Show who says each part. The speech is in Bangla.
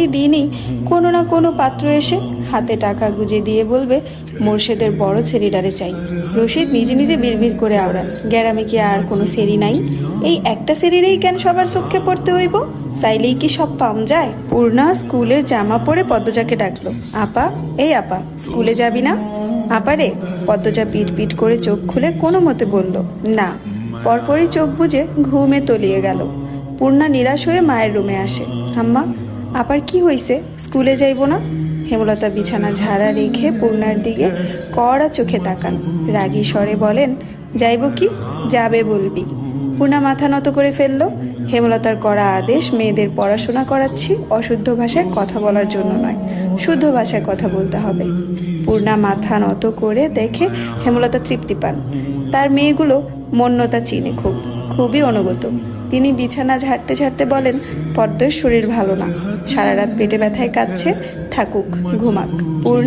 Speaker 1: প্রতিদিনই কোনো না কোনো পাত্র এসে হাতে টাকা গুজে দিয়ে বলবে মোর্শেদের বড় ছেলেটারে চাই। রশিদ নিজে নিজে বিড়বিড় করে আওড়ান, গ্যারামে কি আর কোনো সেরি নাই? এই একটা সেরিরেই কেন সবার চোখে পড়তে হইব? চাইলেই কি সব পাম যায়? পূর্ণা স্কুলের জামা পরে পদ্মজাকে ডাকলো, আপা, এই আপা, স্কুলে যাবি না? আপারে। পদ্মজা পিট পিট করে চোখ খুলে কোনো মতে বলল না। পরপরই চোখ বুজে ঘুমে তলিয়ে গেল। পূর্ণা নিরাশ হয়ে মায়ের রুমে আসে। আম্মা, আপার কি হইছে? স্কুলে যাইব না? হেমলতা বিছানা ঝাড়া রেখে পূর্ণার দিকে কড়া চোখে তাকান, রাগী স্বরে বলেন, যাইব কি? যাবে বলবি। পূর্ণা মাথা নত করে ফেলল। হেমলতার কড়া আদেশ, মেয়েদের পড়াশোনা করাচ্ছি, অশুদ্ধ ভাষায় কথা বলার জন্য নয়, শুদ্ধ ভাষায় কথা বলতে হবে। পূর্ণা মাথা নত করে দেখে হেমলতা তৃপ্তি পান। তার মেয়েগুলো মন্যতা চিনে খুবই অনুগত। তিনি বিছানা ঝাড়তে ঝাড়তে বলেন, পদ্মের শরীর ভালো না, সারা রাত পেটে ব্যথায় কাঁদছে, থাকুক, ঘুমাক। পূর্ণা